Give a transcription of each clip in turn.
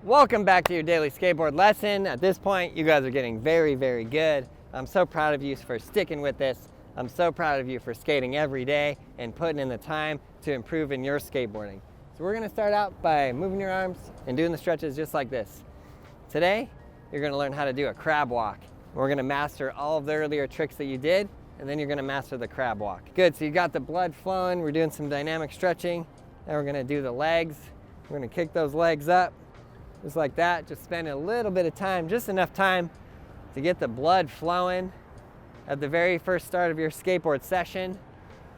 Welcome back to your daily skateboard lesson. At this point, you guys are getting very, very good. I'm so proud of you for sticking with this. I'm so proud of you for skating every day and putting in the time to improve in your skateboarding. So we're gonna start out by moving your arms and doing the stretches just like this. Today, you're gonna learn how to do a crab walk. We're gonna master all of the earlier tricks that you did, and then you're gonna master the crab walk. Good, so you got the blood flowing. We're doing some dynamic stretching. Now we're gonna do the legs. We're gonna kick those legs up. Just like that, just spend a little bit of time, just enough time to get the blood flowing. At the very first start of your skateboard session,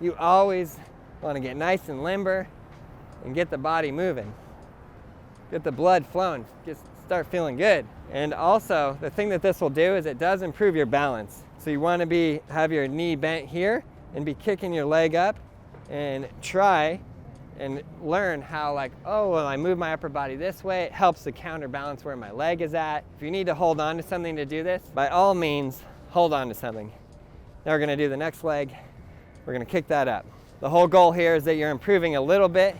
you always want to get nice and limber and get the body moving. Get the blood flowing, just start feeling good. And also, the thing that this will do is it does improve your balance. So you want to have your knee bent here and be kicking your leg up and try and learn how I move my upper body this way. It helps to counterbalance where my leg is at. If you need to hold on to something to do this, by all means, hold on to something. Now we're gonna do the next leg. We're gonna kick that up. The whole goal here is that you're improving a little bit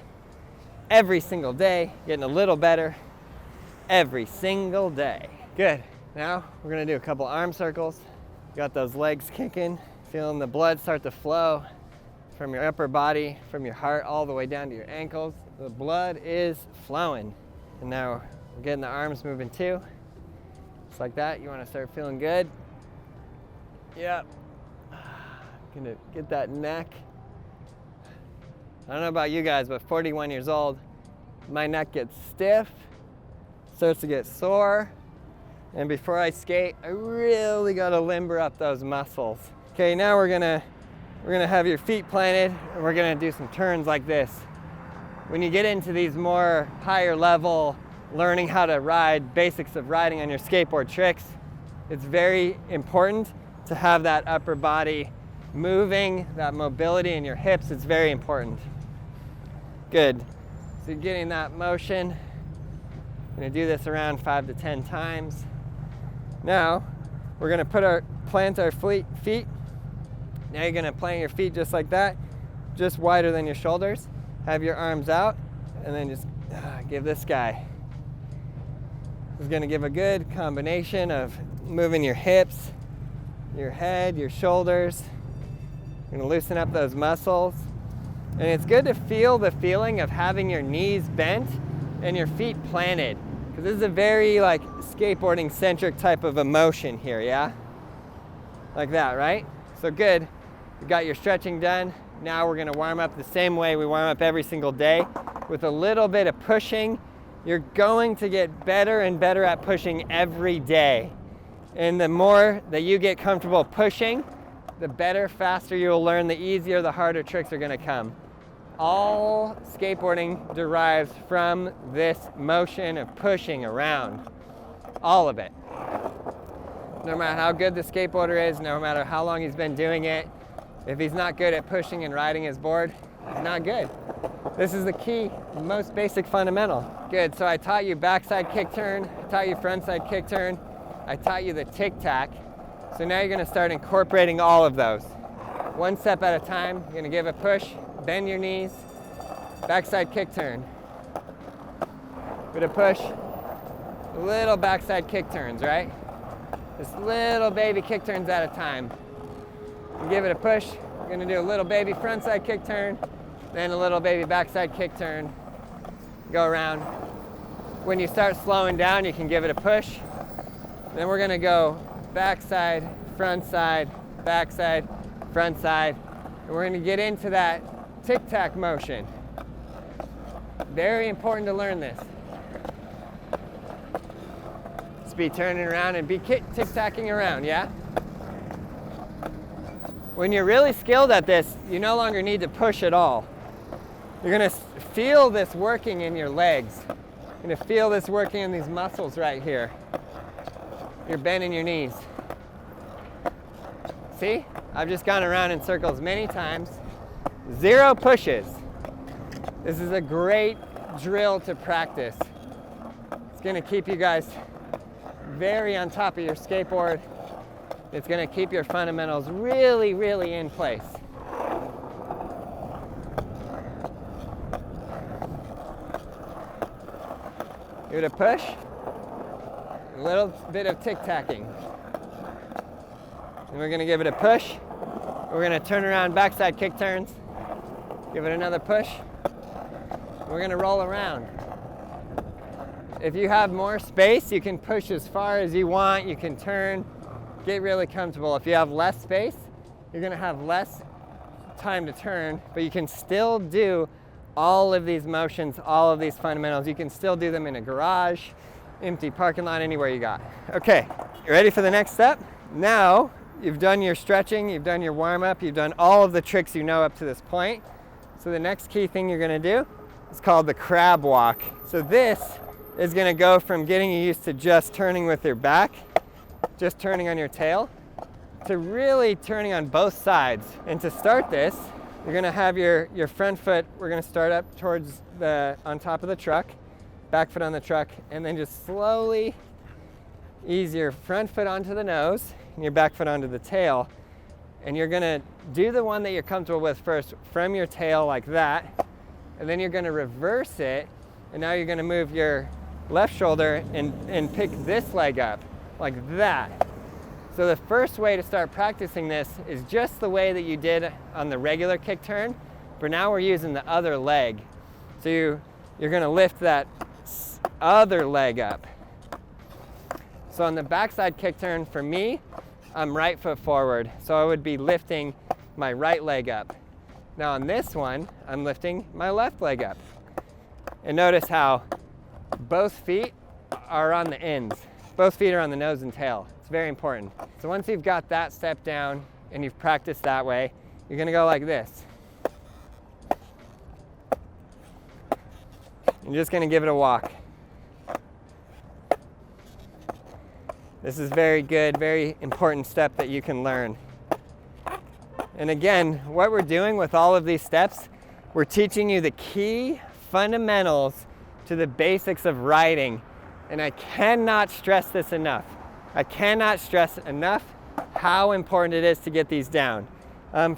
every single day, getting a little better every single day. Good. Now we're gonna do a couple arm circles. Got those legs kicking, feeling the blood start to flow from your upper body, from your heart, all the way down to your ankles. The blood is flowing. And now we're getting the arms moving too. Just like that, you wanna start feeling good. Yep. Gonna get that neck. I don't know about you guys, but 41 years old, my neck gets stiff, starts to get sore. And before I skate, I really gotta limber up those muscles. Okay, now we're gonna have your feet planted, and we're gonna do some turns like this. When you get into these more higher level, learning how to ride, basics of riding on your skateboard tricks, it's very important to have that upper body moving, that mobility in your hips. It's very important. Good. So you're getting that motion. I'm gonna do this around 5 to 10 times. Now, we're gonna plant our feet. Now you're gonna plant your feet just like that, just wider than your shoulders. Have your arms out, and then just give this guy. This is gonna give a good combination of moving your hips, your head, your shoulders. You're gonna loosen up those muscles. And it's good to feel the feeling of having your knees bent and your feet planted. Because this is a very skateboarding centric type of emotion here, yeah? Like that, right? So good. You got your stretching done. Now we're gonna warm up the same way we warm up every single day with a little bit of pushing. You're going to get better and better at pushing every day. And the more that you get comfortable pushing, the better, faster you'll learn, the easier, the harder tricks are gonna come. All skateboarding derives from this motion of pushing around. All of it. No matter how good the skateboarder is, no matter how long he's been doing it, if he's not good at pushing and riding his board, he's not good. This is the key, the most basic fundamental. Good, so I taught you backside kick turn, I taught you frontside kick turn, I taught you the tic-tac. So now you're gonna start incorporating all of those. One step at a time, you're gonna give a push, bend your knees, backside kick turn. Bit of push, little backside kick turns, right? Just little baby kick turns at a time. You give it a push, you're gonna do a little baby frontside kick turn, then a little baby backside kick turn, go around. When you start slowing down, you can give it a push. Then we're gonna go backside, frontside, backside, frontside, and we're gonna get into that tic-tac motion. Very important to learn this. Just be turning around and be tic-tacking around, yeah? When you're really skilled at this, you no longer need to push at all. You're gonna feel this working in your legs. You're gonna feel this working in these muscles right here. You're bending your knees. See? I've just gone around in circles many times. 0 pushes. This is a great drill to practice. It's gonna keep you guys very on top of your skateboard. It's gonna keep your fundamentals really, really in place. Give it a push. A little bit of tic-tacking. And we're gonna give it a push. We're gonna turn around backside kick turns. Give it another push. We're gonna roll around. If you have more space, you can push as far as you want. You can turn, get really comfortable. If you have less space, you're gonna have less time to turn, but you can still do all of these motions, all of these fundamentals. You can still do them in a garage, empty parking lot, anywhere you got. Okay, you ready for the next step? Now, you've done your stretching, you've done your warm-up, you've done all of the tricks you know up to this point. So the next key thing you're gonna do is called the crab walk. So this is gonna go from getting you used to just turning with your back, just turning on your tail, to really turning on both sides. And to start this, you're gonna have your front foot, we're gonna start up towards on top of the truck, back foot on the truck, and then just slowly ease your front foot onto the nose and your back foot onto the tail. And you're gonna do the one that you're comfortable with first from your tail like that, and then you're gonna reverse it, and now you're gonna move your left shoulder and pick this leg up like that. So the first way to start practicing this is just the way that you did on the regular kick turn, but now we're using the other leg. So you're gonna lift that other leg up. So on the backside kick turn, for me, I'm right foot forward. So I would be lifting my right leg up. Now on this one, I'm lifting my left leg up. And notice how both feet are on the ends. Both feet are on the nose and tail. It's very important. So once you've got that step down and you've practiced that way, you're gonna go like this. You're just gonna give it a walk. This is very good, very important step that you can learn. And again, what we're doing with all of these steps, we're teaching you the key fundamentals to the basics of riding. And I cannot stress this enough. I cannot stress enough how important it is to get these down.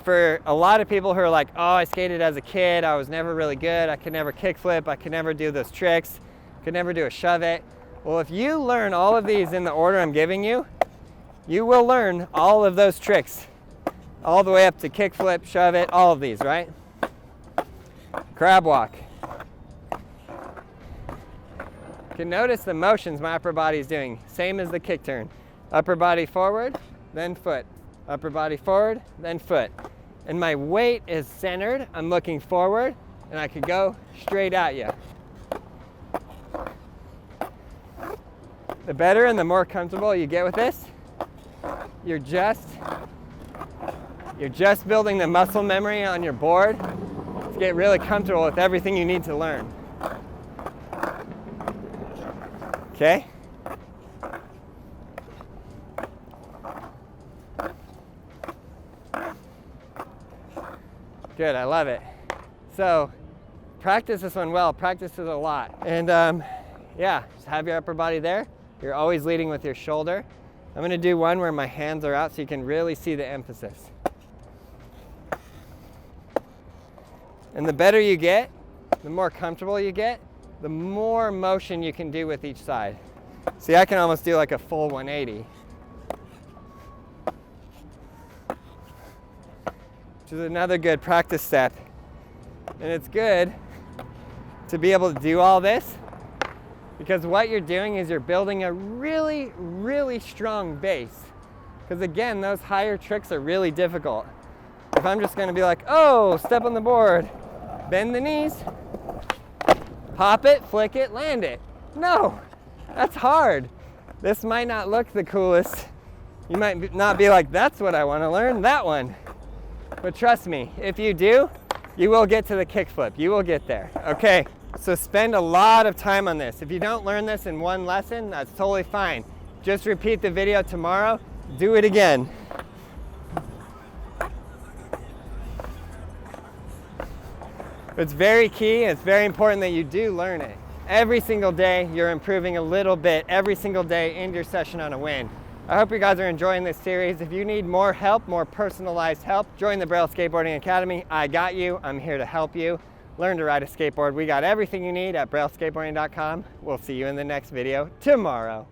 For a lot of people who are like, oh, I skated as a kid, I was never really good, I could never kickflip, I could never do those tricks, could never do a shove it. Well, if you learn all of these in the order I'm giving you, you will learn all of those tricks, all the way up to kickflip, shove it, all of these, right? Crab walk. You can notice the motions my upper body is doing, same as the kick turn. Upper body forward, then foot. Upper body forward, then foot. And my weight is centered, I'm looking forward, and I could go straight at you. The better and the more comfortable you get with this, you're just building the muscle memory on your board to get really comfortable with everything you need to learn. Okay? Good, I love it. So practice this one well, practice it a lot. And yeah, just have your upper body there. You're always leading with your shoulder. I'm gonna do one where my hands are out so you can really see the emphasis. And the better you get, the more comfortable you get, the more motion you can do with each side. See, I can almost do like a full 180. Which is another good practice step. And it's good to be able to do all this, because what you're doing is you're building a really, really strong base. Because again, those higher tricks are really difficult. If I'm just gonna be like, oh, step on the board, bend the knees, pop it, flick it, land it. No, that's hard. This might not look the coolest. You might not be like, that's what I wanna learn, that one. But trust me, if you do, you will get to the kickflip. You will get there, okay? So spend a lot of time on this. If you don't learn this in one lesson, that's totally fine. Just repeat the video tomorrow, do it again. It's very key, and it's very important that you do learn it. Every single day, you're improving a little bit. Every single day, end your session on a win. I hope you guys are enjoying this series. If you need more help, more personalized help, join the Braille Skateboarding Academy. I got you. I'm here to help you. learn to ride a skateboard. We got everything you need at brailleskateboarding.com. We'll see you in the next video tomorrow.